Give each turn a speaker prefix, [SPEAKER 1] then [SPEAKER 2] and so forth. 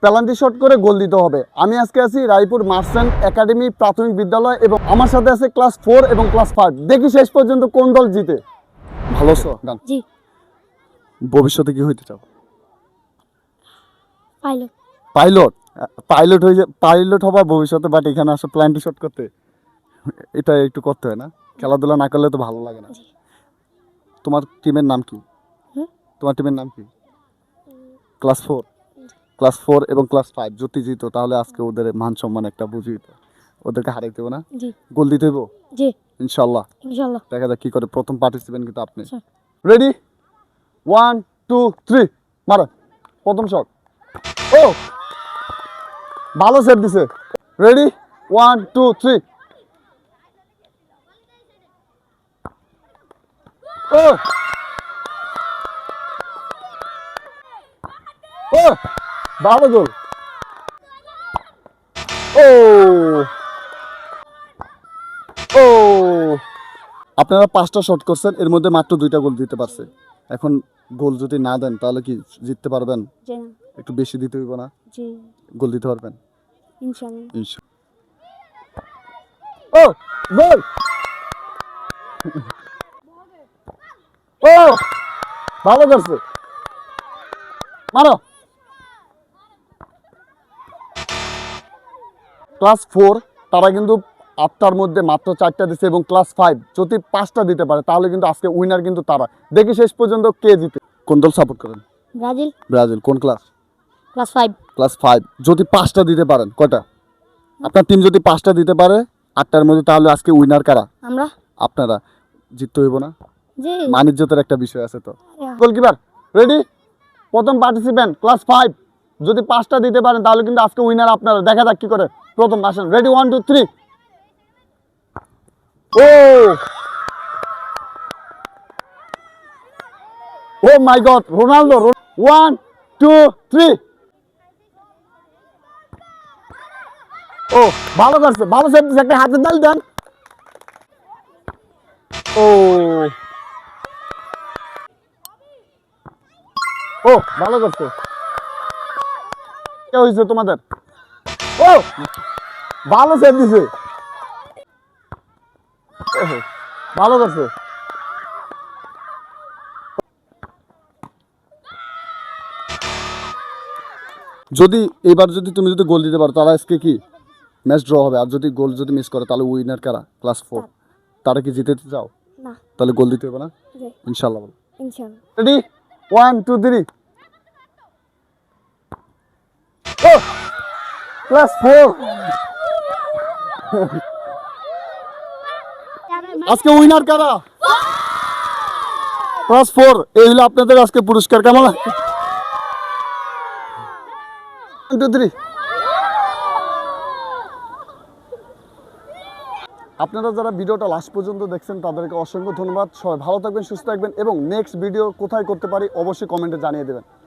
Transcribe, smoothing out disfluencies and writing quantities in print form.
[SPEAKER 1] Penalty shot করে গোল দিতে হবে। আমি আজকে আছি রায়পুর মার্চেন্ট একাডেমি প্রাথমিক বিদ্যালয় এবং আমার সাথে আছে ক্লাস 4 এবং ক্লাস 5। দেখি শেষ পর্যন্ত কোন দল জিতে। ভালো আছো?
[SPEAKER 2] জি।
[SPEAKER 1] ভবিষ্যতে কি হইতে চাও?
[SPEAKER 2] পাইলট।
[SPEAKER 1] পাইলট? পাইলট হয়ে পাইলট হবা ভবিষ্যতে, বাট এখানে আসো পেনাল্টি শট করতে। এটা একটু করতে হয় না? খেলাধুলা না করলে তো ভালো লাগে না।
[SPEAKER 2] জি।
[SPEAKER 1] তোমার টিমের নাম কি? তোমার টিমের নাম কি? ক্লাস 4। ক্লাস 4 এবং ক্লাস 5 যদি জিতো তাহলে আজকে ওদের মান সম্মান একটা বুঝিয়ে দিত। ওদেরকে হারাইতে হবে না?
[SPEAKER 2] জি।
[SPEAKER 1] গোল দিতে হইব?
[SPEAKER 2] জি।
[SPEAKER 1] ইনশাআল্লাহ।
[SPEAKER 2] ইনশাআল্লাহ।
[SPEAKER 1] দেখা যাক কি করে। প্রথম পার্টিসিপেন্ট কিন্তু আপনি।
[SPEAKER 2] আচ্ছা।
[SPEAKER 1] রেডি 1 2 3 মারো। প্রথম শট। ও ভালো সেভ দিছে। রেডি 1 2 3 ও ও ভালো গোল। ও ও আপনারা 5টা শট করছেন, এর মধ্যে মাত্র 2টা গোল দিতে পারছে। এখন গোল যদি না দেন তাহলে কি জিততে পারবেন?
[SPEAKER 2] জি না।
[SPEAKER 1] একটু বেশি দিতে হইব না?
[SPEAKER 2] জি।
[SPEAKER 1] গোল দিতে পারবেন
[SPEAKER 2] ইনশাআল্লাহ।
[SPEAKER 1] ও গোল। ও ভালো করছে, মারো। ক্লাস 4 তারা কিন্তু 8টার মধ্যে মাত্র 4টা দিচ্ছে এবং ক্লাস 5 যদি 5টা দিতে পারে তাহলে কিন্তু আজকে উইনার কিন্তু তারা। দেখি শেষ পর্যন্ত কে জিতে। কোন দল সাপোর্ট করেন?
[SPEAKER 2] ব্রাজিল।
[SPEAKER 1] ব্রাজিল। কোন ক্লাস?
[SPEAKER 2] ক্লাস 5।
[SPEAKER 1] ক্লাস 5। যদি 5টা দিতে পারেন, কয়টা? আপনার টিম যদি 5টা দিতে পারে 8টার মধ্যে, তাহলে আজকে উইনার কারা?
[SPEAKER 2] আমরা।
[SPEAKER 1] আপনারা। জিততে হইব না?
[SPEAKER 2] জি।
[SPEAKER 1] মানিজ্যতের একটা বিষয় আছে তো। Goalkeeper ready. প্রথম পার্টিসিপেন্ট ক্লাস 5 যদি 5টা দিতে পারেন তাহলে কিন্তু আজকে উইনার আপনারা। দেখা যাক কি করে। প্রথম আসেন। রেডি 1 2 3 ও ও মাই গড, রোনালদো। 1 2 3 ও ভালো করছে, ভালো সেভ দিছে। একটা হাতের তালি দেন। ও ও ভালো করছে। কে হইছে তোমাদের? ও ভালো সেভ দিছে। ভালো করছে। যদি এবার যদি তুমি যদি গোল দিতে পারো তাহলে আজকে কি ম্যাচ ড্র হবে, আর যদি গোল যদি মিস করে তাহলে উইনার কারা? ক্লাস 4। তারা কি জিতে চাও?
[SPEAKER 2] না।
[SPEAKER 1] তাহলে গোল দিতে হবে না?
[SPEAKER 2] জি।
[SPEAKER 1] ইনশাআল্লাহ। বলো
[SPEAKER 2] ইনশাআল্লাহ।
[SPEAKER 1] রেডি 1 2 3 ও ক্লাস 4। আজকে উইনার কারা? ক্লাস 4। এই হলো আপনাদের আজকে পুরস্কার। কেমন? 1 2 3 আপনারা যারা ভিডিওটা লাস্ট পর্যন্ত দেখছেন তাদেরকে অসংখ্য ধন্যবাদ। সবাই ভালো থাকবেন, সুস্থ থাকবেন এবং নেক্সট ভিডিও কোথায় করতে পারি অবশ্যই কমেন্টে জানিয়ে দেবেন।